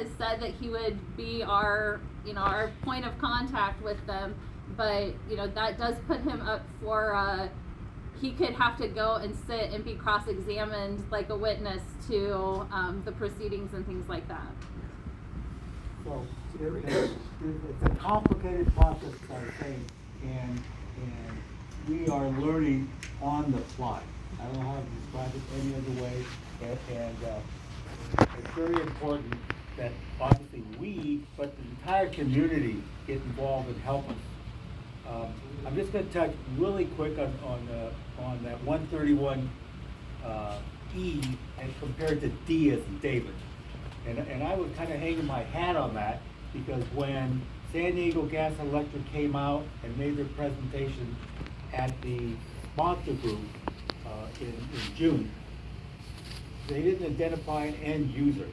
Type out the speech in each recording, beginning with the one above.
has said that he would be our, our point of contact with them, but, that does put him up for, he could have to go and sit and be cross-examined like a witness to the proceedings and things like that. So it's a complicated process, I think, and we are learning on the fly. I don't know how to describe it any other way, and it's very important that obviously we, but the entire community, get involved and help us. I'm just going to touch really quick on that 131 E and compared to D as in David. And I was kind of hanging my hat on that because when San Diego Gas and Electric came out and made their presentation at the sponsor group in June, they didn't identify an end user.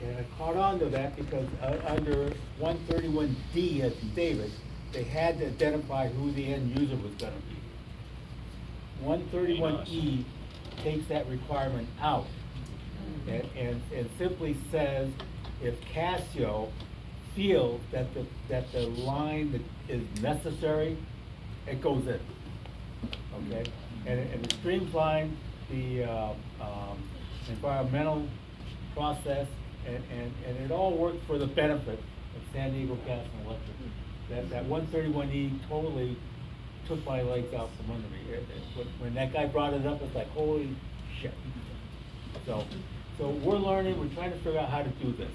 And I caught on to that because under 131D as in David, they had to identify who the end user was going to be. 131E takes that requirement out and simply says if Casio feels that the line that is necessary, it goes in. Okay, and it streamlines the environmental process, and it all works for the benefit of San Diego Gas and Electric. That 131E totally took my legs out from under me. When that guy brought it up, it's like, holy shit. So we're learning, we're trying to figure out how to do this.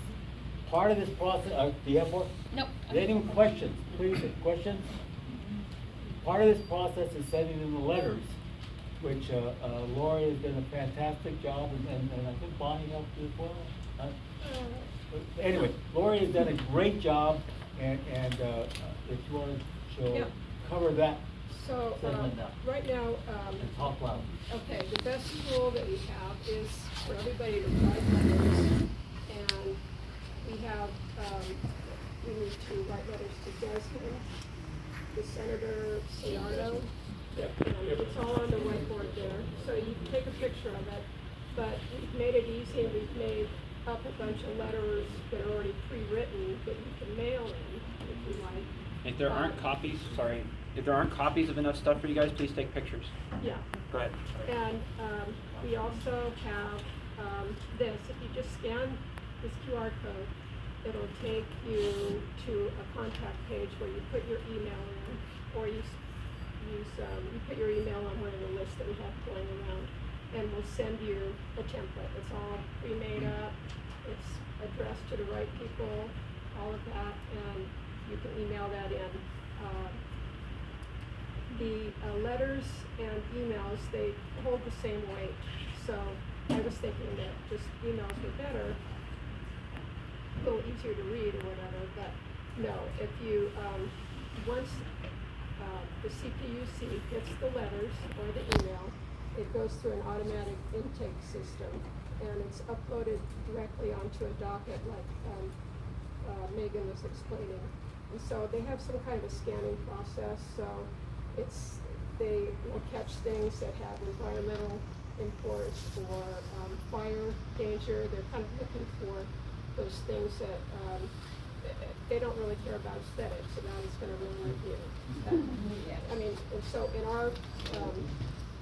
Part of this process, do you have more? Nope. Any questions? Please, questions? Part of this process is sending in the letters, which Lori has done a fantastic job, and I think Bonnie helped you as well. Anyway, Lori has done a great job, and if you want to, she'll cover that. So right now, And talk loud. okay, the best tool that we have is for everybody to write letters, and we have, we need to write letters to Desmond, to Senator Ciardo, and it's all on the whiteboard there, so you can take a picture of it, but we've made it easy, and we've made up a bunch of letters that are already pre-written that you can mail in, if you like. If there aren't copies, if there aren't copies of enough stuff for you guys, please take pictures. Yeah. Go ahead. And we also have this. If you just scan this QR code, it'll take you to a contact page where you put your email in, or you put your email on one of the lists that we have going around, and we'll send you a template. It's all pre-made up. It's addressed to the right people, all of that, and you can email that in. The letters and emails, they hold the same weight. So I was thinking that just emails were better, a little easier to read or whatever, but no, if you, once the CPUC gets the letters or the email, it goes through an automatic intake system, and it's uploaded directly onto a docket like Megan was explaining. And so they have some kind of a scanning process, so they will catch things that have environmental imports or fire danger. They're kind of looking for those things that they don't really care about aesthetics, so that is going to ruin their view. I mean, and so in our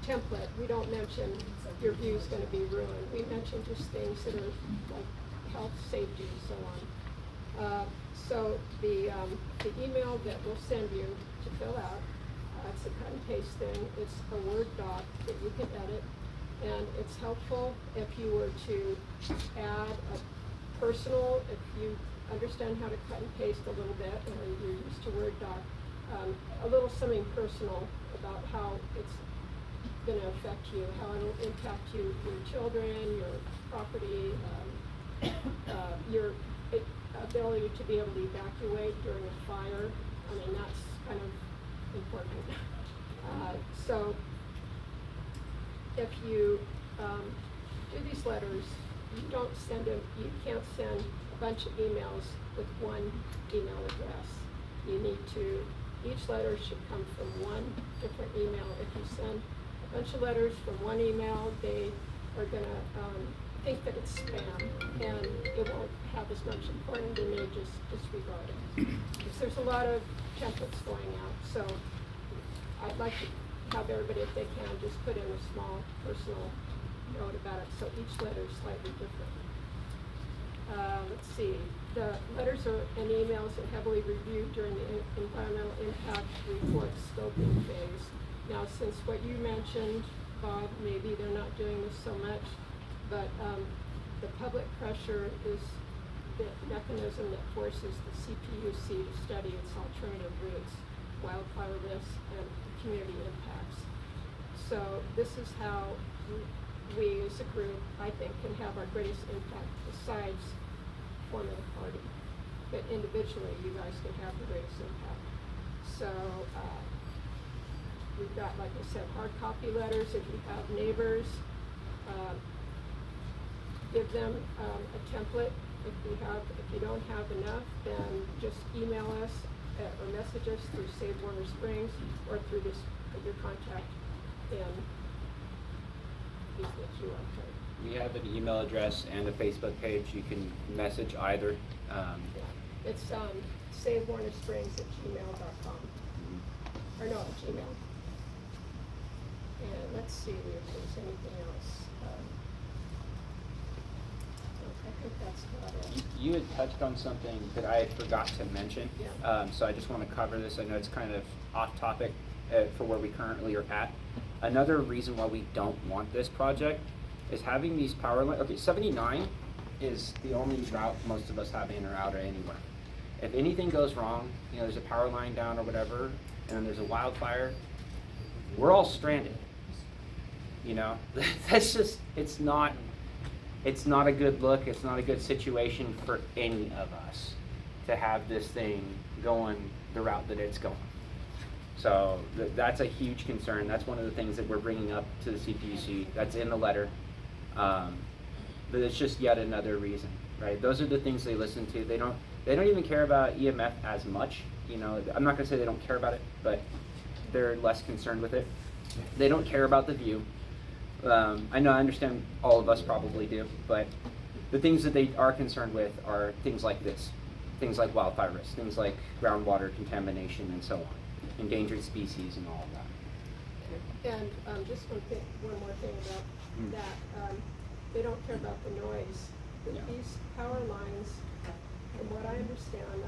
template, we don't mention your view is going to be ruined. We mention just things that are like health, safety, and so on. So the email that we'll send you to fill out, it's a cut and paste thing. It's a Word doc that you can edit, and it's helpful if you were to add a personal, if you understand how to cut and paste a little bit, or you're used to Word doc, a little something personal about how it's going to affect you, how it will impact you, your children, your property, your ability to be able to evacuate during a fire. I mean, that's kind of important. So if you do these letters, you don't send them, you can't send a bunch of emails with one email address. You need to, each letter should come from one different email. If you send a bunch of letters from one email, they are going to think that it's spam, and it won't have as much important, they may just disregard it. Because there's a lot of templates going out, so I'd like to have everybody, if they can, just put in a small personal note about it, so each letter is slightly different. Let's see, the letters and emails are heavily reviewed during the environmental impact report scoping phase. Now, since what you mentioned, Bob, maybe they're not doing this so much, but the public pressure is the mechanism that forces the CPUC to study its alternative routes, wildfire risks, and community impacts. So this is how we as a group, I think, can have our greatest impact besides forming a party. But individually, you guys can have the greatest impact. So we've got, like I said, hard copy letters. If you have neighbors, give them a template. If you don't have enough, then just email us or message us through Save Warner Springs or through your contact in We have an email address and a Facebook page. You can message either. It's savewarnersprings@gmail.com. Or no, Gmail. And let's see if there's anything else. I think that's about it. You had touched on something that I forgot to mention. Yeah. So I just want to cover this. I know it's kind of off topic for where we currently are at. Another reason why we don't want this project is having these power lines. Okay, 79 is the only route most of us have in or out or anywhere. If anything goes wrong, there's a power line down or whatever, and then there's a wildfire, we're all stranded. That's just, it's not a good look. It's not a good situation for any of us to have this thing going the route that it's going. So that's a huge concern. That's one of the things that we're bringing up to the CPUC. That's in the letter. But it's just yet another reason, right? Those are the things they listen to. They don't even care about EMF as much. I'm not gonna say they don't care about it, but they're less concerned with it. They don't care about the view. I understand all of us probably do, but the things that they are concerned with are things like this, things like wildfire risk, things like groundwater contamination and so on, endangered species and all of that. And just one more thing about that. They don't care about the noise. Yeah. These power lines, from what I understand,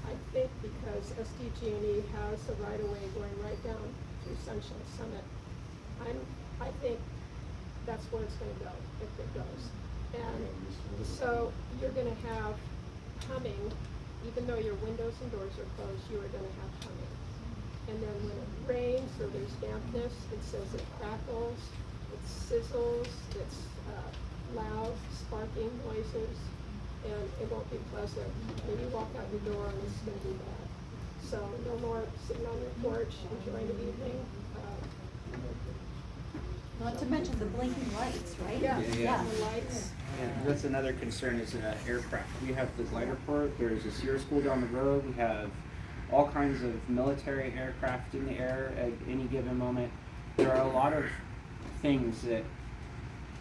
I think because SDG&E has a right-of-way going right down through Sunshine Summit, I think that's where it's going to go, if it goes. And so you're going to have humming, even though your windows and doors are closed, you are going to have humming. And then when it rains or there's dampness, it says it crackles, it sizzles, it's loud, sparking noises, and it won't be pleasant. When you walk out your door, and it's going to be bad. So no more sitting on your porch enjoying the evening. Not to mention the blinking lights, right? Yeah, Yeah. the lights. And that's another concern is aircraft. We have the glider port, there's a SEER school down the road, we have all kinds of military aircraft in the air at any given moment. There are a lot of things that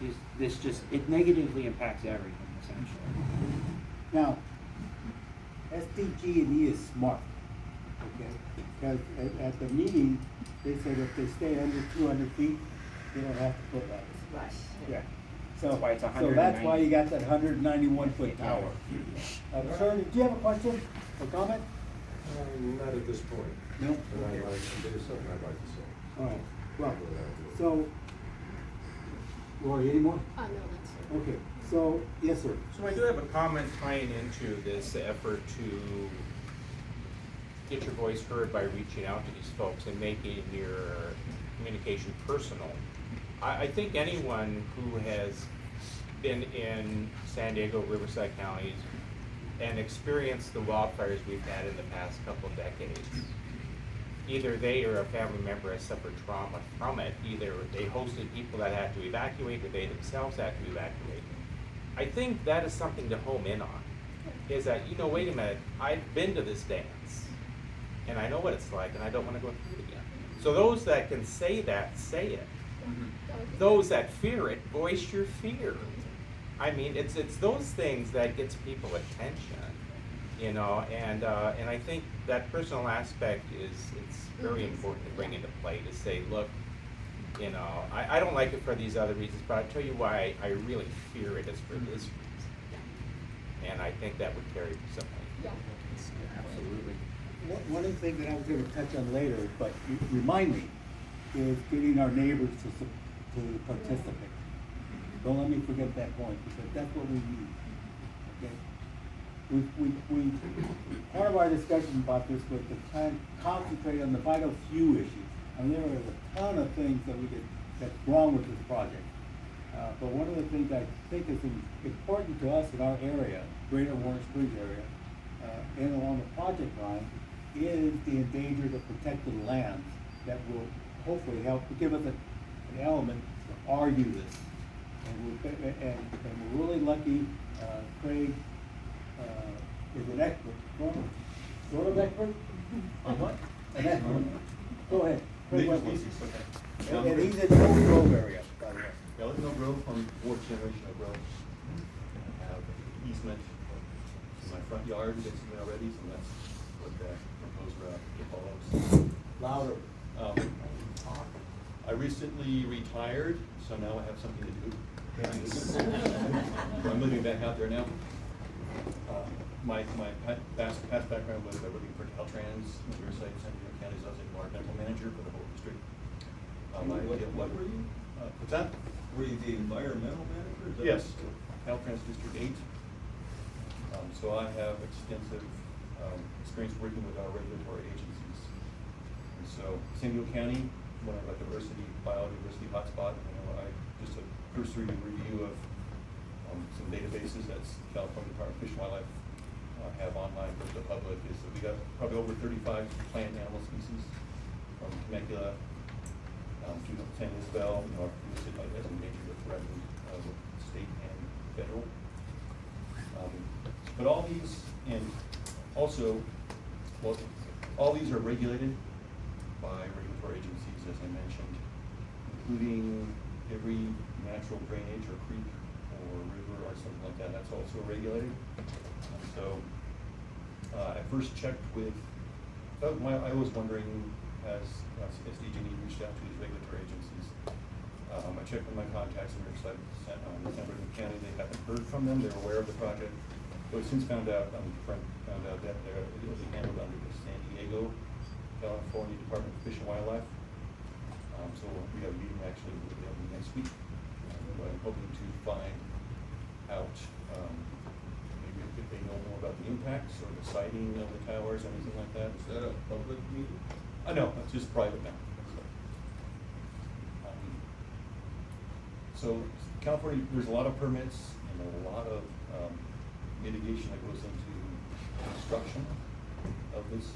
it negatively impacts everything, essentially. Now, SDG&E is smart, okay? Because at the meeting, they said if they stay under 200 feet, they don't have to put lights. Right. Yeah. So That's why it's so that's 190. why you got that 191-foot tower. Sir, did you have a question or comment? Not at this point. No? But there's something I'd like to say. All right, well, so, Lori, any more? No, that's it. Okay, so, yes, sir. So I do have a comment tying into this effort to get your voice heard by reaching out to these folks and making your communication personal. I think anyone who has been in San Diego, Riverside counties and experienced the wildfires we've had in the past couple of decades, either they or a family member has suffered trauma from it. Either they hosted people that had to evacuate or they themselves had to evacuate. I think that is something to home in on, is that, wait a minute, I've been to this dance and I know what it's like and I don't want to go through it again. So those that can say that, say it. Those that fear it, voice your fear. I mean, it's those things that gets people attention, you know, and I think that personal aspect it's very important to bring into play to say, look, you know, I don't like it for these other reasons, but I'll tell you why I really fear it is for this reason. And I think that would carry some weight. Yeah. Absolutely. One of the things that I was gonna touch on later, but remind me, is getting our neighbors to participate. Don't let me forget that point, because that's what we need, okay? We, part of our discussion about this was to try and concentrate on the vital few issues. And there are a ton of things that's wrong with this project. But one of the things I think is important to us in our area, greater Warren Springs area, and along the project line, is the endangered or protected lands that will hopefully help give us an element to argue this. And we're really lucky, Craig is an expert, sort of expert? On what? An expert. Go ahead. Craig, what- And he's in Oak Grove area, by the way. Yeah, let me know Grove from fourth generation of Grove. I have easement in my front yard basically already, so that's what that proposed route follows. Louder. I recently retired, so now I have something to do. I'm living back out there now. My past background was working for Caltrans, Riverside, San Diego County, I was environmental manager for the whole district. What were you? What's that? Were you the environmental manager? Is that Yes, what- Caltrans District 8. So I have extensive experience working with our regulatory agencies. And so San Diego County, one of the biodiversity hotspot, I just a cursory review of some databases that's California Department of Fish and Wildlife have online for the public is that we got probably over 35 plant and animal species from Temecula to San Isabel, listed as endangered or threatened, state and federal. But all these, and also, well, all these are regulated by regulatory agencies, as I mentioned, including every natural drainage or creek or river or something like that, that's also regulated. So, I first checked with, I was wondering, as SDG&E reached out to these regulatory agencies, I checked with my contacts in Riverside, San County, they haven't heard from them, they're aware of the project. But we since found out, that it will be handled under the San Diego, California Department of Fish and Wildlife. So we have a meeting actually with them next week. I'm hoping to find out, maybe if they know more about the impacts or the siting of the towers, anything like that. Is that a public meeting? No, it's just private now. So California, there's a lot of permits and a lot of mitigation that goes into construction of this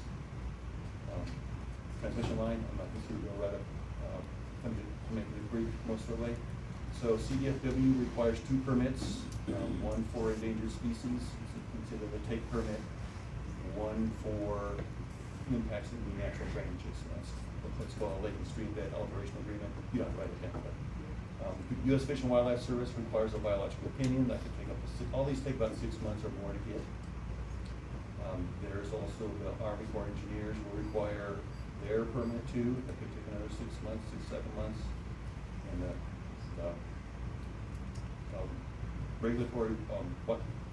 transmission line. I'm not going to go right up, to make it brief most of the way. So CDFW requires 2 permits, one for endangered species, considered a take permit, one for impacts in the natural drainages. So that's what's called a lake and stream bed alteration agreement. You don't have to write it down, but U.S. Fish and Wildlife Service requires a biological opinion. That could take up to all these take about 6 months or more to get. There's also the Army Corps of Engineers will require their permit too. That could take another 6 months, 6, 7 months. And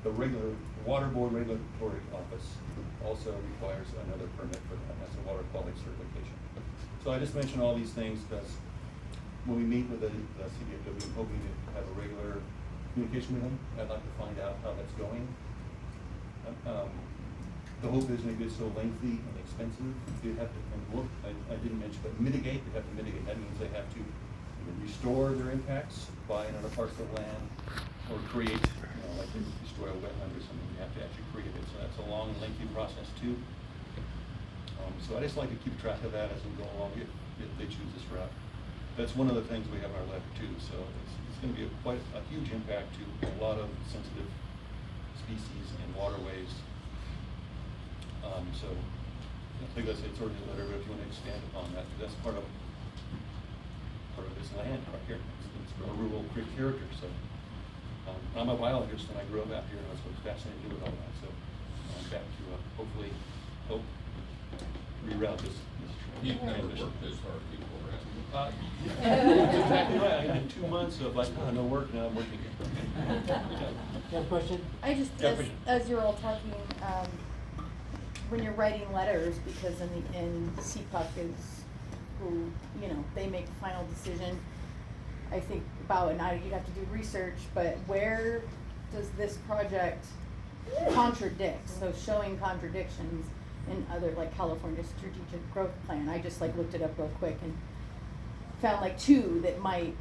the regular Water Board Regulatory Office also requires another permit for that. That's a water quality certification. So I just mentioned all these things because when we meet with the CDFW, I'm hoping to have a regular communication with them. I'd like to find out how that's going. The hope is maybe it's so lengthy and expensive. You have to, I didn't mention, but mitigate. They have to mitigate. That means they have to either restore their impacts, buy another parcel of land, or create, like they destroy a wetland or something. You have to actually create it. So that's a long, lengthy process too. So I just like to keep track of that as we go along if they choose this route. That's one of the things we have in our letter too. So it's going to be quite a huge impact to a lot of sensitive species and waterways. So I think that's it's already in the letter, but if you want to expand upon that, that's part of this land right here. It's got a rural creek character. So I'm a biologist and I grew up out here, and I was fascinated with all that, so I'm back to hopefully help reroute this You've never transition. worked this hard before, have you? That's exactly right. I did 2 months of like, no work, now I'm working. You have a question? I just, Yeah, as, please. as you're all talking, when you're writing letters, because in the end, CPUC is who, you know, they make the final decision. I think about, and you'd have to do research, but where does this project contradict? So showing contradictions in other, like California Strategic Growth Plan. I just like looked it up real quick and found like 2 that might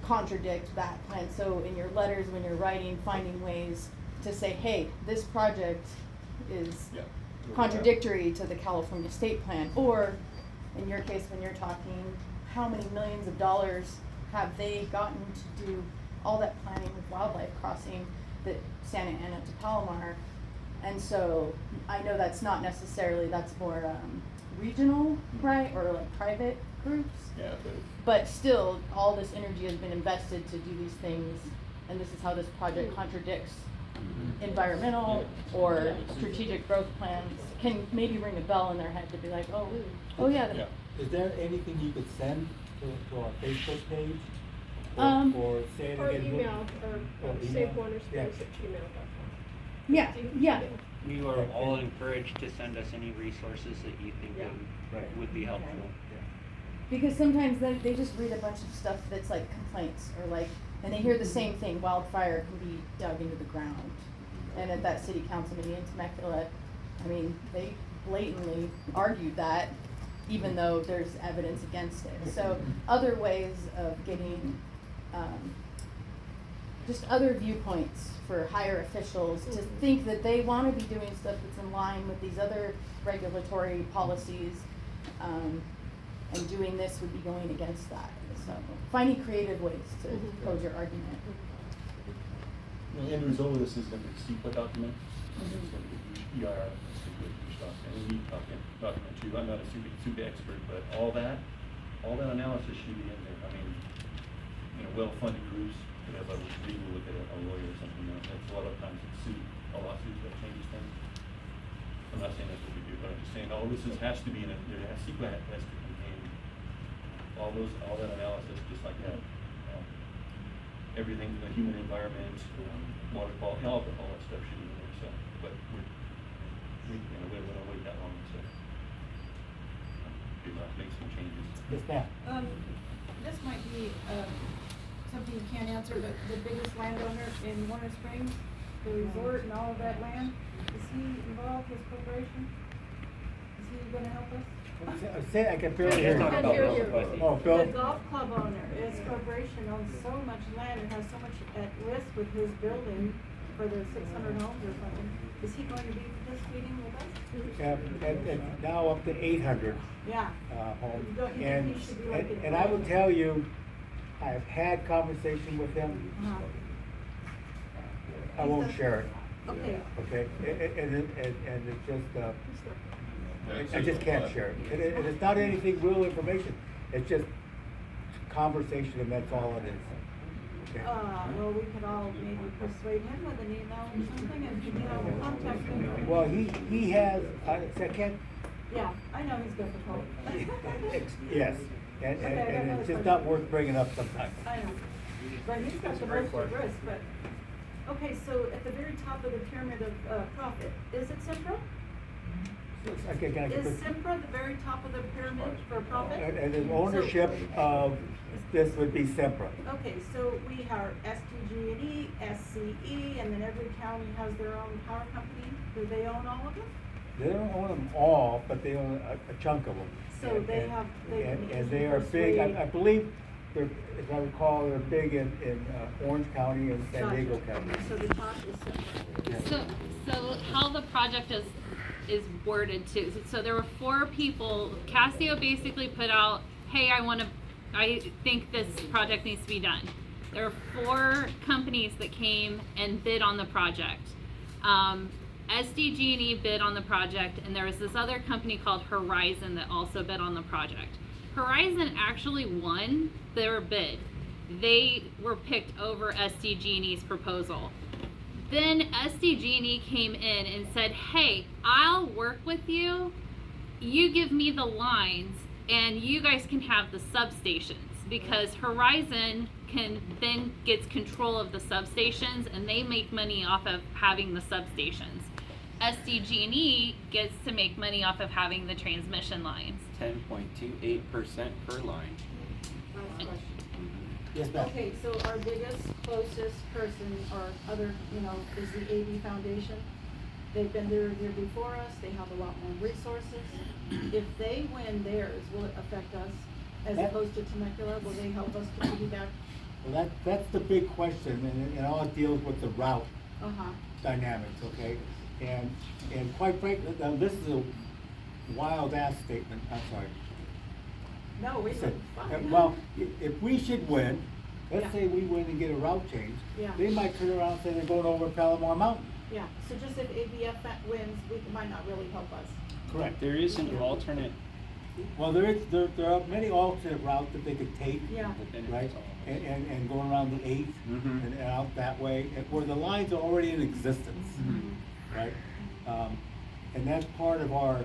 contradict that plan. So in your letters, when you're writing, finding ways to say, hey, this project is Yeah. contradictory to the California state plan, or in your case, when you're talking, how many millions of dollars have they gotten to do all that planning with wildlife crossing that Santa Ana to Palomar? And so I know that's not necessarily, that's more regional, right, or like private groups. Yeah, But still, all this energy has been invested to do these things, and this is how this project contradicts environmental or strategic growth plans. Can maybe ring a bell in their head to be like, oh yeah. Yeah. Is there anything you could send to our Facebook page? Or say it Or again? email, or Or email? savewaterspace@gmail.com. Yeah, yeah. You are all encouraged to send us any resources that you think Yeah. Right. would be helpful. Because sometimes they just read a bunch of stuff that's like complaints, or like, and they hear the same thing, wildfire can be dug into the ground. And at that city council meeting in Temecula, I mean, they blatantly argued that, even though there's evidence against it. So other ways of getting, just other viewpoints for higher officials to think that they wanna be doing stuff that's in line with these other regulatory policies, and doing this would be going against that. So finding creative ways to pose your argument. The end result of this is gonna be a CEQA document, it's gonna be EIR, it's gonna be a huge document, and a document too. I'm not a super expert, but all that analysis should be in there. I mean, well-funded groups could have a legal look at a lawyer or something, that's a lot of times it's a lawsuit that changes things. I'm not saying that's what we do, but I'm just saying all this has to be in CEQA has to contain all that analysis, just like that. Everything, the human environment, water quality, all that stuff should be in there, so, but we don't wait that long, so. We'd like to make some changes. Yes, ma'am. This might be, something you can't answer, but the biggest landowner in Warner Springs, the resort and all of that land, is he involved, his corporation? Is he gonna help us? Say, I can barely hear Talk about you. Bill. Oh, Bill? The golf club owner, his corporation owns so much land and has so much at risk with his building for the 600 homes or something. Is he going to be participating with us? And now up to 800 Yeah. homes. Don't you And, think he should be like and I will tell you, I've had conversation with him, I won't share it, Okay. okay? And it's just, I just can't share it. And it's not anything real information, it's just conversation, and that's all it is. Okay? Well, we could all maybe persuade him with an email or something and, contact him. Well, he has, I can't, Yeah, I know he's good for help. yes, and it's just not worth bringing up sometimes. I know, but he's got the most at risk, but, okay, so at the very top of the pyramid of, profit, is it Sempra? Okay, can I get Is this? Sempra the very top of the pyramid for profit? And the ownership of this would be Sempra. Okay, so we are SDG&E, SCE, and then every county has their own power company. Do they own all of them? They don't own them all, but they own a chunk of them. So they have, And they are big, I believe, they're, if I recall, they're big in Orange County and San Diego County. So the top is Sempra. So how the project is worded too. So there were 4 people. Casio basically put out, hey, I think this project needs to be done. There were 4 companies that came and bid on the project. SDG&E bid on the project, and there was this other company called Horizon that also bid on the project. Horizon actually won their bid. they were picked over SDG&E's proposal. Then SDG&E came in and said, hey, I'll work with you. You give me the lines and you guys can have the substations, because Horizon then gets control of the substations and they make money off of having the substations. SDG&E gets to make money off of having the transmission lines. 10.28% per line. Last question. Yes, ma'am. Okay, so our biggest, closest person or other, is the AV Foundation. They've been there before us, they have a lot more resources. If they win theirs, will it affect us as That- opposed to Temecula? Will they help us to piggyback? Well, that's the big question, and it all deals with the route Uh-huh. dynamics, okay? And quite frankly, now this is a wild ass statement, I'm sorry. No, we Said, fine. well, if we should win, let's Yeah. say we win and get a route change, Yeah. they might turn around and say they're going over Palomar Mountain. Yeah, so just if ABF wins, we might not really help us. Correct. There is an alternate, Well, there are many alternate routes that they could take. Yeah. Right, and going around the 8th Mhm. and out that way, where the lines are already in existence, Mm-hmm. right? And that's part of our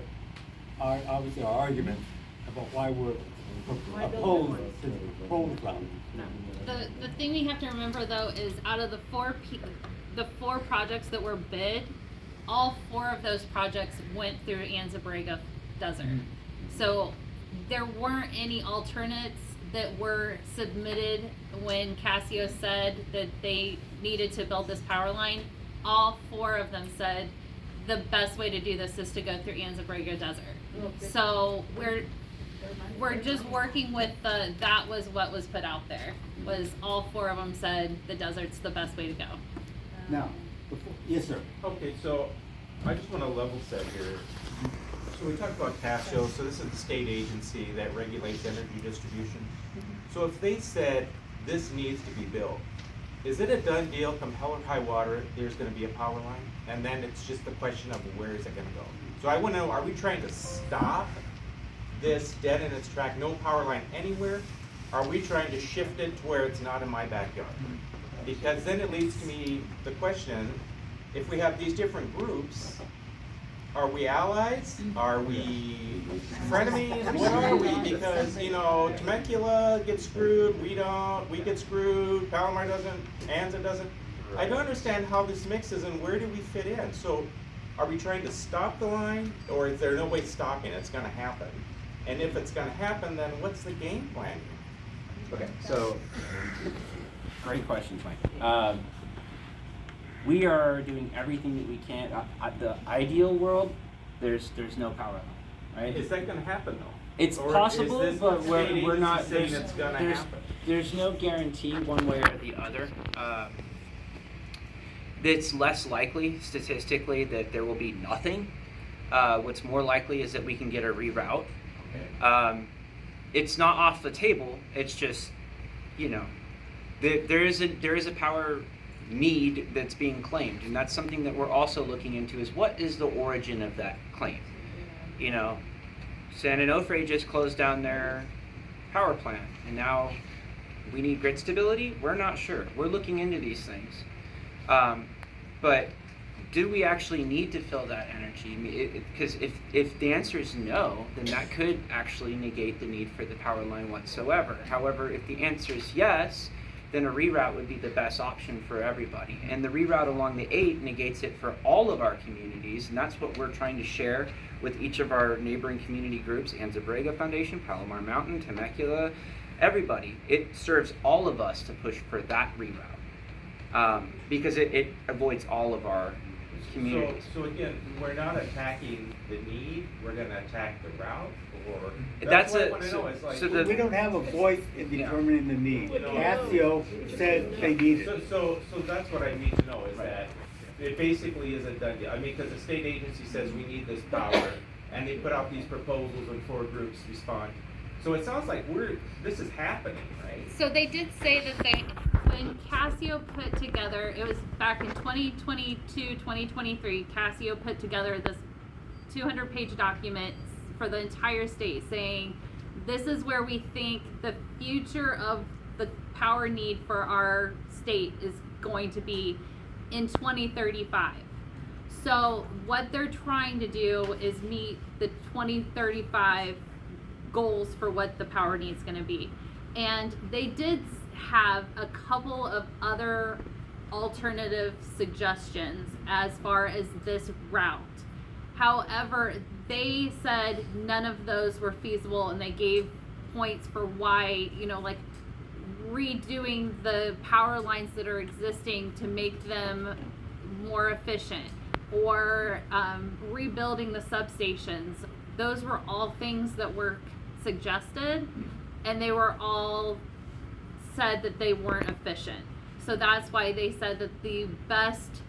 obviously our argument about why we're Why build opposed new ones? to the proposed route. The thing we have to remember though is out of the four projects that were bid, all four of those projects went through Anza-Borrego Desert. So there weren't any alternates that were submitted when Casio said that they needed to build this power line. All four of them said the best way to do this is to go through Anza-Borrego Desert. Okay. So we're just working with that was what was put out there, was all four of them said the desert's the best way to go. Now, yes, sir. Okay, so I just want to level set here. So we talked about Casio, so this is the state agency that regulates energy distribution. So if they said this needs to be built, is it a done deal, come hell or high water, there's gonna be a power line? And then it's just the question of where is it gonna go? So I wanna know, are we trying to stop this dead in its track, no power line anywhere? Are we trying to shift it to where it's not in my backyard? Because then it leads to me the question, if we have these different groups, are we allies? Are we frenemies? What are we? Because, Temecula gets screwed, we don't, we get screwed, Palomar doesn't, Anza doesn't. I don't understand how this mixes and where do we fit in? So are we trying to stop the line, or is there no way stopping it? It's gonna happen. And if it's gonna happen, then what's the game plan? Okay, so, great questions, Mike. We are doing everything that we can. The ideal world, there's no power line, right? Is that gonna happen though? It's Or is possible, this but state we're agency not. saying it's gonna happen? There's no guarantee one way or the other. It's less likely statistically that there will be nothing. What's more likely is that we can get a reroute. Okay. It's not off the table. It's just, there is a power need that's being claimed, and that's something that we're also looking into. Is what is the origin of that claim? San Onofre just closed down their power plant, and now we need grid stability. We're not sure. We're looking into these things, but do we actually need to fill that energy? Because if the answer is no, then that could actually negate the need for the power line whatsoever. However, if the answer is yes, then a reroute would be the best option for everybody. And the reroute along the 8 negates it for all of our communities, and that's what we're trying to share with each of our neighboring community groups, Anza-Borrego Foundation, Palomar Mountain, Temecula, everybody. It serves all of us to push for that reroute, because it avoids all of our communities. So again, we're not attacking the need, we're gonna attack the route, or? That's what I it. wanna know, is like. So the- We don't have a voice in determining the need. Casio said they need it. So that's what I need to know, is that it basically is a done deal. I mean, because the state agency says we need this power, and they put out these proposals and 4 groups respond. So it sounds like this is happening, right? So they did say that when Casio put together, it was back in 2022, 2023, Casio put together this 200-page document for the entire state saying, this is where we think the future of the power need for our state is going to be in 2035. So what they're trying to do is meet the 2035 goals for what the power need's going to be. And they did have a couple of other alternative suggestions as far as this route. However, they said none of those were feasible, and they gave points for why, like redoing the power lines that are existing to make them more efficient, or rebuilding the substations. Those were all things that were suggested, and they were all said that they weren't efficient. So that's why they said that the best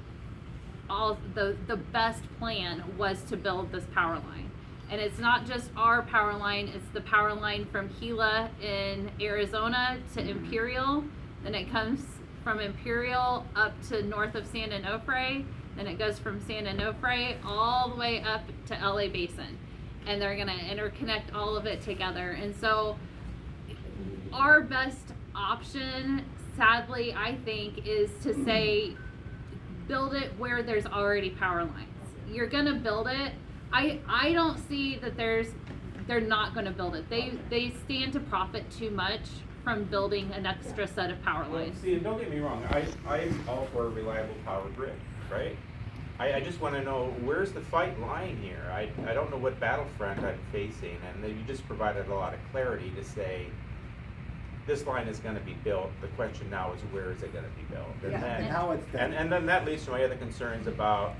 plan was to build this power line. And it's not just our power line, it's the power line from Gila in Arizona to Imperial. Then it comes from Imperial up to north of San Onofre. Then it goes from San Onofre all the way up to LA Basin. And they're gonna interconnect all of it together. And so our best option, sadly, I think, is to say, build it where there's already power lines. You're gonna build it. I don't see that they're not gonna build it. They stand to profit too much from building an extra set of power lines. See, and don't get me wrong, I'm all for a reliable power grid, right? I just wanna know, where's the fight lying here? I don't know what battlefront I'm facing, and you just provided a lot of clarity to say, this line is gonna be built. The question now is, where is it gonna be built? And then, And how it's done. and then that leads to my other concerns about,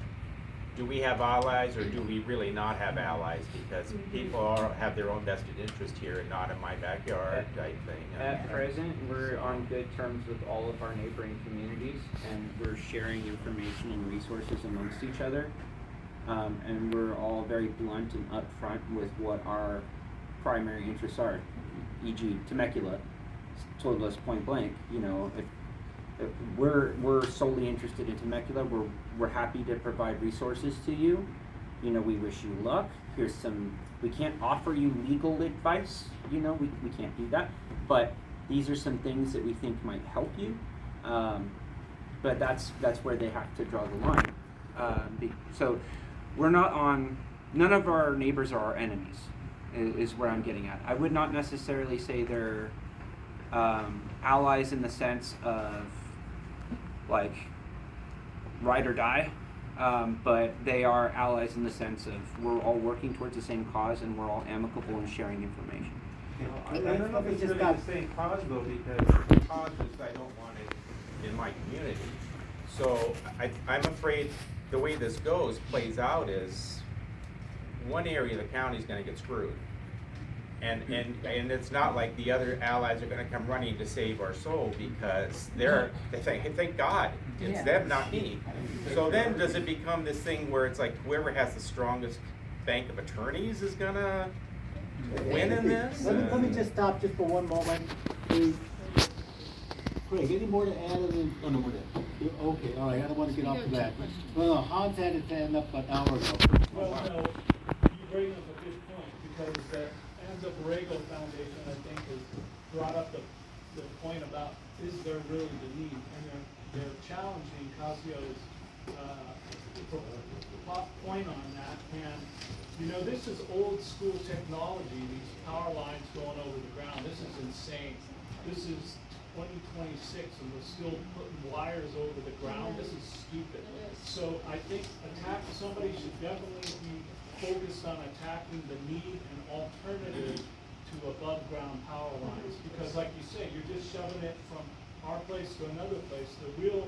do we have allies or do we really not have allies? Because people have their own vested interest here and not in my backyard type thing. At present, we're on good terms with all of our neighboring communities, and we're sharing information and resources amongst each other. And we're all very blunt and upfront with what our primary interests are. E.g., Temecula told us point blank, if we're solely interested in Temecula, we're happy to provide resources to you. We wish you luck. We can't offer you legal advice, we can't do that. But these are some things that we think might help you. But that's where they have to draw the line. So none of our neighbors are our enemies, is where I'm getting at. I would not necessarily say they're allies in the sense of like ride or die, but they are allies in the sense of we're all working towards the same cause and we're all amicable in sharing information. I don't know if it's really the same cause though, because the cause is I don't want it in my community. So I'm afraid the way this plays out is one area of the county is gonna get screwed. And it's not like the other allies are gonna come running to save our soul, because they think, hey, thank God, it's them, not me. So then does it become this thing where it's like whoever has the strongest bank of attorneys is gonna win in this? Let me just stop just for one moment. Craig, any more to add? Oh, no more to add. Okay, all right, I don't want to get off of that. Well, no, Hans had his hand up an hour ago. Well, no, you bring up a good point, because the Anza Borrego Foundation, I think, has brought up the point about, is there really the need? And they're challenging Casio's point on that. And, this is old school technology, these power lines going over the ground. This is insane. This is 2026 and we're still putting wires over the ground. This is stupid. So I think somebody should definitely be focused on attacking the need and alternative to above ground power lines. Because like you say, you're just shoving it from our place to another place. The real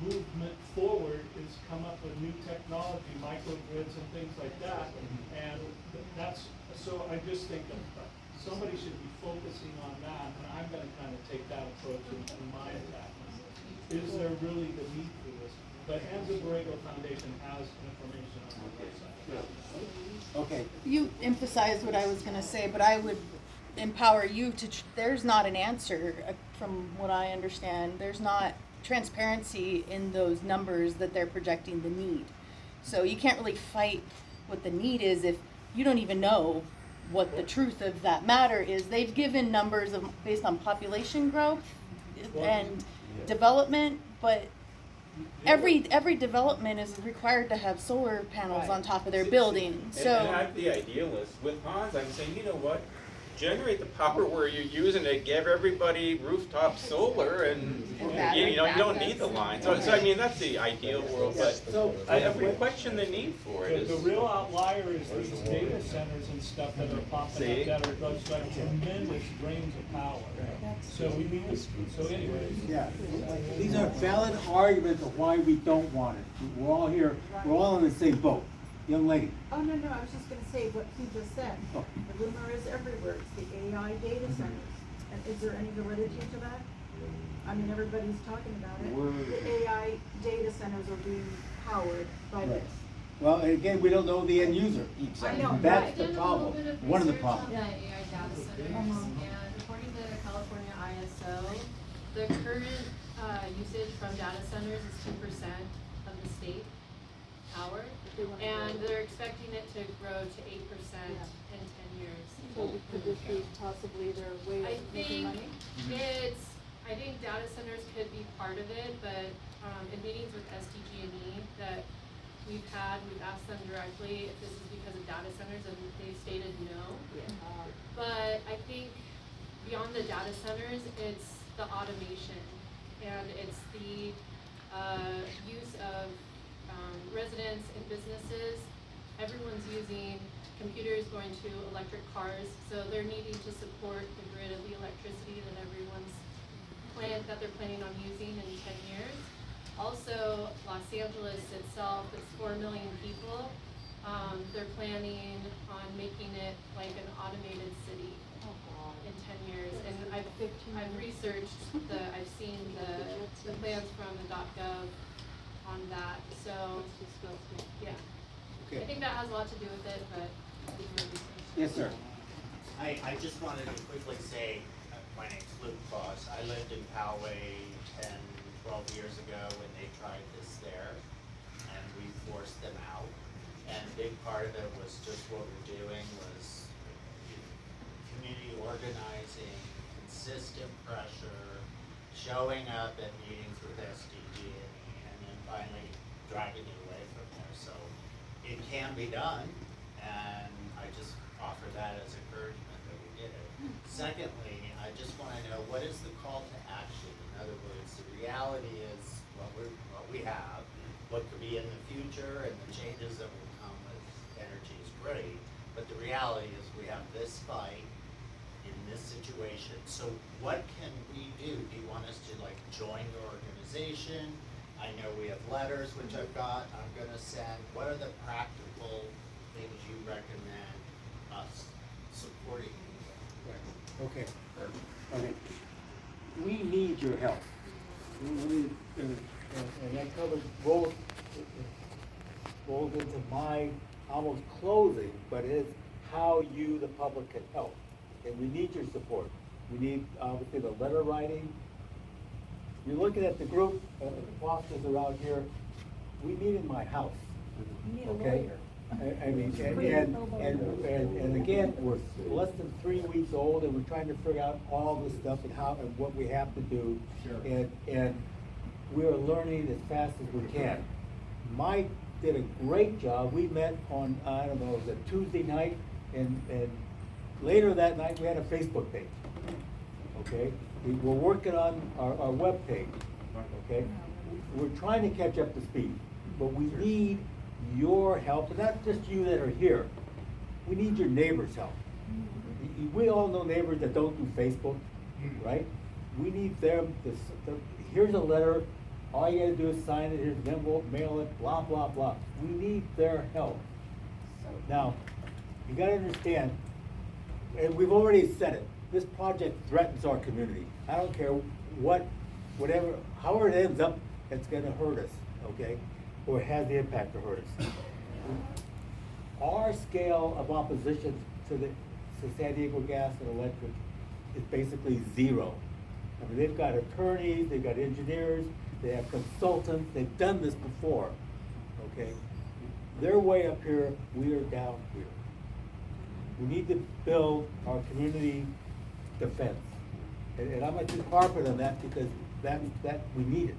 movement forward is come up with new technology, microgrids and things like that. And so I just think that somebody should be focusing on that, and I'm gonna kind of take that approach in my attack. Is there really the need for this? But Anza Borrego Foundation has information on their website. Okay. You emphasized what I was gonna say, but I would empower you to, there's not an answer, from what I understand. There's not transparency in those numbers that they're projecting the need. So you can't really fight what the need is if you don't even know what the truth of that matter is. They've given numbers of, based on population growth and development, but every development is required to have solar panels on top of their building, And so. I'm the idealist. With Hans, I'm saying, you know what? Generate the power where you're using it, give everybody rooftop solar, and you know, you don't need the line. So I mean, that's the ideal world, but we question the need for it. The real outlier is these data centers and stuff that are popping up that are those like tremendous drains of power. So we need to, so anyways. Yeah, these are valid arguments of why we don't want it. We're all here, we're all in the same boat. Young lady. Oh, no, I was just gonna say what he just said. Oh. The rumor is everywhere, it's the AI data centers. And is there any validity to that? I mean, everybody's talking about it. The AI data centers are being powered by this. Well, again, we don't know the end user. I know, That's right. the problem, one of the problems. On the AI data centers, and according to California ISO, the current usage from data centers is 2% of the state power, and they're expecting it to grow to 8% in 10 years. So could this be possibly their way I of making money? I think data centers could be part of it, but in meetings with SDG&E that we've asked them directly if this is because of data centers, and they stated no. But I think beyond the data centers, it's the automation, and it's the use of residents and businesses. Everyone's using computers, going to electric cars, so they're needing to support the grid of the electricity that that they're planning on using in 10 years. Also, Los Angeles itself is 4 million people. They're planning on making it like an automated city in 10 years. And I've researched I've seen the plans from the .gov on that. So, yeah. Okay. I think that has a lot to do with it, but Yes, sir. I just wanted to quickly say, my name's Luke Foss. I lived in Poway 10, 12 years ago when they tried this there, and we forced them out. And a big part of it was just what we're doing was community organizing, consistent pressure, showing up at meetings with SDG&E, and then finally driving it away from there. So it can be done, and I just offer that as encouragement that we did it. Secondly, I just want to know, what is the call to action? In other words, the reality is what we have, what could be in the future, and the changes that will come with energy is great, but the reality is we have this fight in this situation. So what can we do? Do you want us to like join your organization? I know we have letters, which I'm gonna send. What are the practical things you recommend us supporting you with? Okay. Okay. We need your help. And that covers both, into my almost closing, but it's how you, the public, can help. And we need your support. We need, obviously, the letter writing. You're looking at the group, the Fosters around here. We meet in my house. You need a Okay? lawyer. I mean, and again, we're less than 3 weeks old, and we're trying to figure out all this stuff and how, and what we have to do. Sure. And we are learning as fast as we can. Mike did a great job. We met on, I don't know, it was a Tuesday night, and later that night, we had a Facebook page. Okay? We were working on our web page. Okay? We're trying to catch up to speed, but we need your help, and not just you that are here. We need your neighbors' help. We all know neighbors that don't do Facebook, right? We need them to, here's a letter, all you gotta do is sign it, here's an envelope, mail it, blah, blah, blah. We need their help. Now, you gotta understand, and we've already said it, this project threatens our community. I don't care whatever, however it ends up, it's gonna hurt us, okay? Or has the impact to hurt us. Our scale of opposition to San Diego Gas and Electric is basically zero. I mean, they've got attorneys, they've got engineers, they have consultants, they've done this before, okay? They're way up here, we are down here. We need to build our community defense. And I'm gonna keep harping on that because that we need it.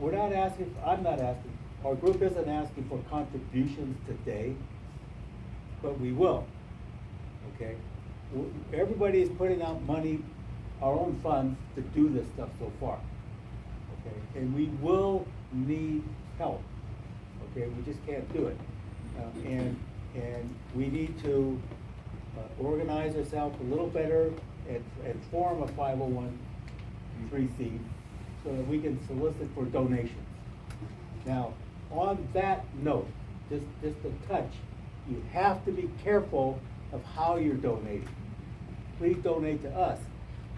We're not asking, I'm not asking, our group isn't asking for contributions today, but we will, okay? Everybody is putting out money, our own funds, to do this stuff so far, okay? And we will need help, okay? We just can't do it. And we need to organize ourselves a little better and form a 501(c)(3) so that we can solicit for donations. Now, on that note, just a touch, you have to be careful of how you're donating. Please donate to us.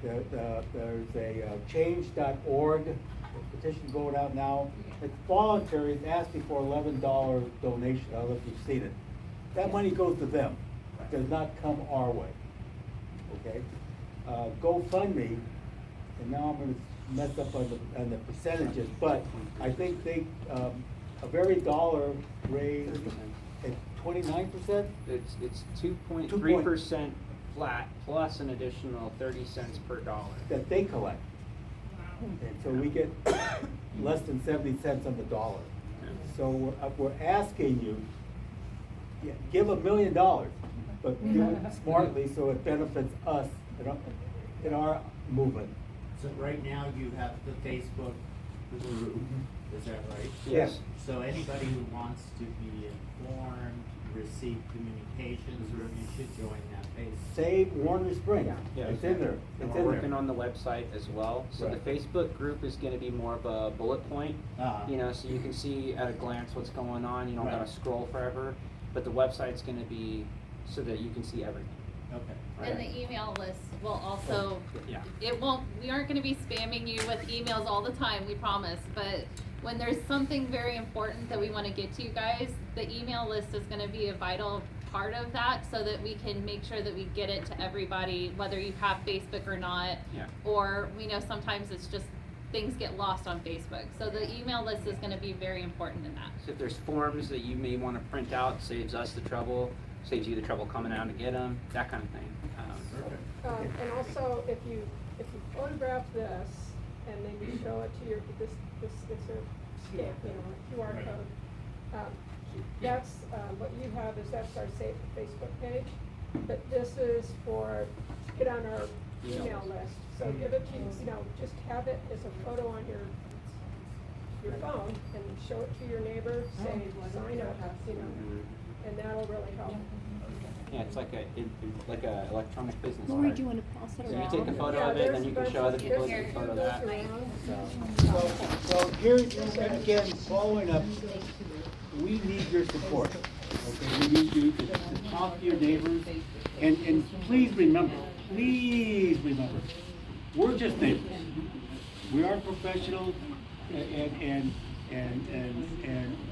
There's a change.org petition going out now. It's voluntary, it's asking for $11 donation, I don't know if you've seen it. That money goes to them, it does not come our way, okay? GoFundMe, and now I'm gonna mess up on the percentages, but I think they, a very dollar raised at 29%? It's 2.3% flat plus an additional 30 cents per dollar. That they collect. And so we get less than 70 cents on the dollar. So we're asking you, yeah, give $1 million, but do it smartly so it benefits us in our movement. So right now you have the Facebook group, is that right? Yes. So anybody who wants to be informed, receive communications, or you should join that Facebook. Save Warner Springs. Yeah. It's in there. And It's we're in working there. on the website as well. So Right. the Facebook group is gonna be more of a bullet point. Uh-huh. You know, so you can see at a glance what's going on, you don't gotta Right. scroll forever. But the website's gonna be so that you can see everything. Okay. And the email list will also, Yeah. we aren't gonna be spamming you with emails all the time, we promise, but when there's something very important that we wanna get to you guys, the email list is gonna be a vital part of that, so that we can make sure that we get it to everybody, whether you have Facebook or not. Yeah. Or we know sometimes it's just, things get lost on Facebook, so the email list is gonna be very important in that. So if there's forms that you may wanna print out, saves us the trouble, saves you the trouble coming out to get them, that kind of thing. And also, if you photograph this and then you show it to this it's a stamp, a QR code. That's, what you have is that's our Facebook page, but this is for, get on our email list. So give it to, just have it as a photo on your phone and show it to your neighbor, say, sign up, and that'll really help. Yeah, it's like a electronic business Lori, card. do you wanna pass it So you around? take a photo of it, and then you can show other people a photo of that. So here, again, following up, we need your support, okay? We need you to talk to your neighbors, and please remember, we're just neighbors. We are professionals, and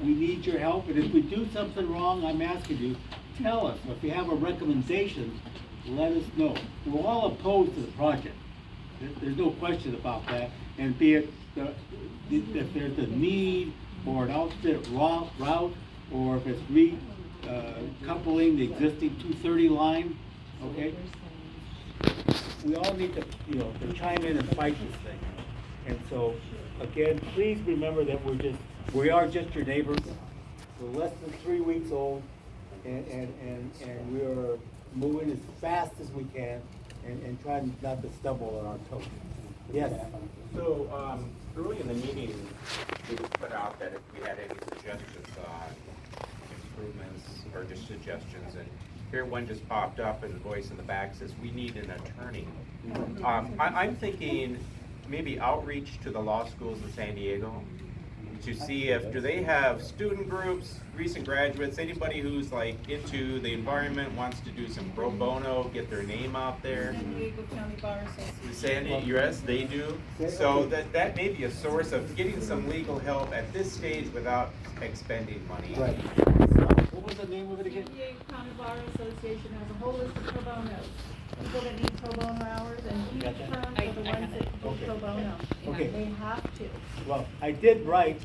we need your help, and if we do something wrong, I'm asking you, tell us. If you have a recommendation, let us know. We're all opposed to the project. There's no question about that, and be it, if there's a need or an alternate route, or if it's coupling the existing 230 line, okay? We all need to chime in and fight this thing. And so, again, please remember that we are just your neighbors. We're less than 3 weeks old, and we are moving as fast as we can, and trying not to stumble on our toes. Yes? So, early in the meeting, we put out that if we had any suggestions on improvements or just suggestions, and here one just popped up and the voice in the back says, we need an attorney. I'm thinking maybe outreach to the law schools in San Diego to see do they have student groups, recent graduates, anybody who's like into the environment, wants to do some pro bono, get their name out there. San Diego County Bar Association. San Diego, yes, they do. So that may be a source of getting some legal help at this stage without expending money. Right. What was the name of it again? San Diego County Bar Association has a whole list of pro bonos. People that need pro bono hours, and these Got that? firms are the ones that do Okay. pro bono. Okay. They have to. Well, I did write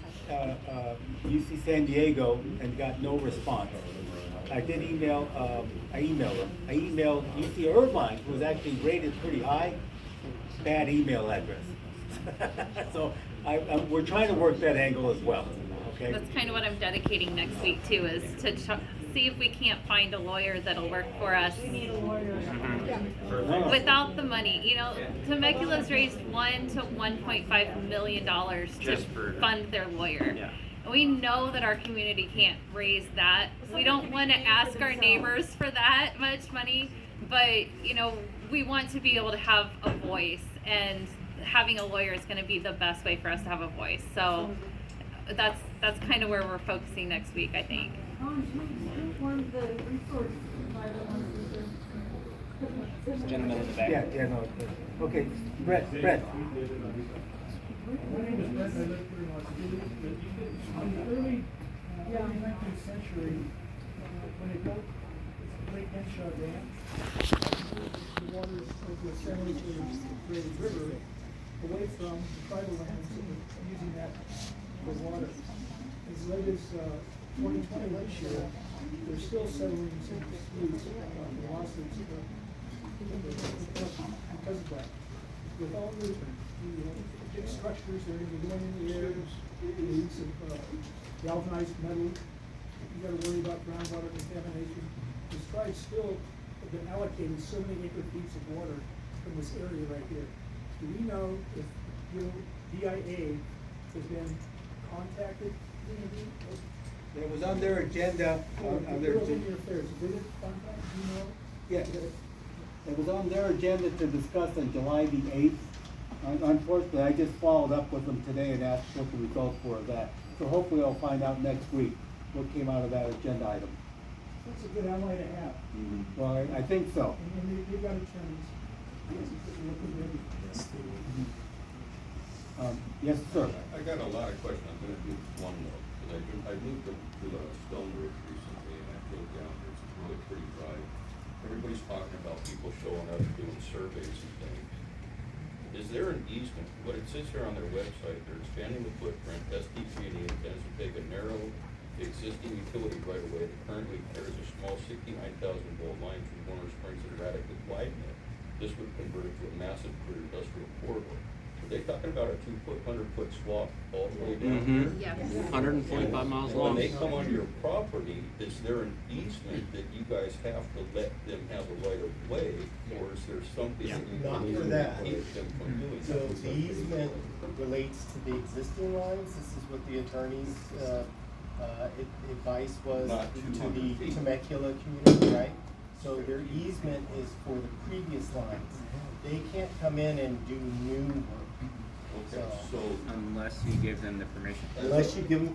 UC San Diego and got no response. I did email, I emailed them. I emailed, UC Irvine was actually rated pretty high, bad email address. So we're trying to work that angle as well, okay? That's kind of what I'm dedicating next week too, is to see if we can't find a lawyer that'll work for us. We need a lawyer. Without the money, you know, Temecula's raised $1 to $1.5 million Just for- to fund their lawyer. Yeah. We know that our community can't raise that. We don't want to ask our neighbors for that much money, but you know, we want to be able to have a voice, and having a lawyer is going to be the best way for us to have a voice. So that's kind of where we're focusing next week, I think. Who formed the resource advisor? Gentleman in the back. Yeah, no, okay, Brett. My name is Brett, I live here in Los Angeles, but in the early 19th century, when they built Lake Henshaw Dam, the waters of the San Luis River away from the tribal lands that were using that for water. As late as 2020 this year, there's still settling some disputes, lawsuits because of that. With all the big structures that are going to be going in the air, the use of galvanized metal, you gotta worry about groundwater contamination. The tribes still have been allocated so many acre feet of water from this area right here. Do we know if DIA has been contacted? It was on their agenda, on their. Girls Indian Affairs, did it contact, do you know? Yeah, it was on their agenda to discuss on July the 8th. Unfortunately, I just followed up with them today and asked what the results were of that. So hopefully I'll find out next week what came out of that agenda item. That's a good ally to have. Well, I think so. And they've got attorneys. I guess you could look at everything. Yes, sir. I got a lot of questions, I'm gonna do one though, because I moved to Stone Ridge recently, and I drove down, it's really pretty dry. Everybody's talking about people showing up doing surveys and things. Is there an easement? What it says here on their website, they're expanding the footprint, SDG&E intends to take a narrow existing utility right away that currently carries a small 69,000-volt line through Warner Springs and radically widen it. This would convert it to a massive clear industrial corridor. Are they talking about a 100-foot swath all the way down here? Yes. 145 miles When long. they come onto your property, is there an easement that you guys have to let them have a right of way? Or is there something that you Not can for do to that. keep them from doing So that? the easement relates to the existing lines, this is what the attorney's, advice was Not to 200 the feet. Temecula community, right? So their easement is for the previous lines, they can't come in and do new work. Okay, so. Unless you give them the permission. Unless you give them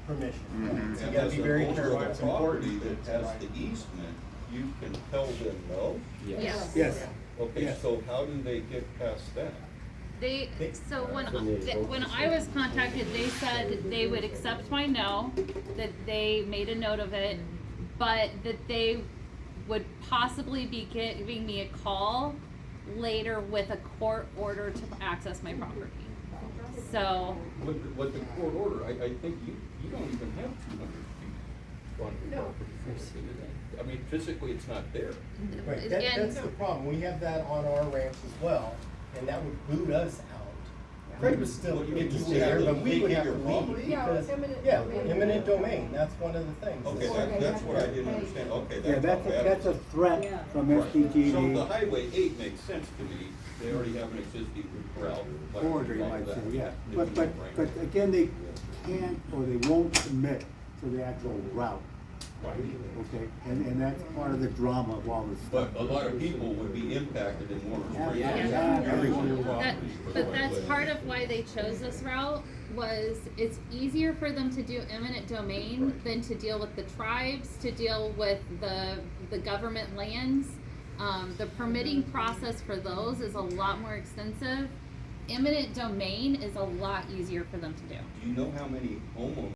permission, right? So you gotta be very careful, And as it's an owner of important. property that has the easement, you can tell them no? Yes. Yes. Okay, Yes. so how do they get past that? So when I was contacted, they said they would accept my no, that they made a note of it, but that they would possibly be giving me a call later with a court order to access my property. So, With the court order, I think you don't even have 200 feet on your property. I mean, physically, it's not there. Right, that's the problem, we have that on our ranch as well, and that would boot us out. Craig was still, Well, you it's would there, have to but we would vacate have to your leave, property? Yeah, because, eminent yeah, domain. eminent domain, that's one of the things. Okay, that's what I didn't understand, okay, Yeah, that's how bad it that's a is. threat from Right. SDG&E. So the Highway 8 makes sense to me, they already have an existing route. like Corridor, you all might that. say, yeah. It's But a no-brainer. again, they can't or they won't commit to the actual route, Right. okay? And that's part of the drama of all this stuff. But a lot of people would be impacted in Warner Springs. Yeah, everyone. but that's part of why they chose this route, was it's easier for them to do eminent domain than to deal with the tribes, to deal with the government lands. The permitting process for those is a lot more extensive. Eminent domain is a lot easier for them to do. Do you know how many homeowners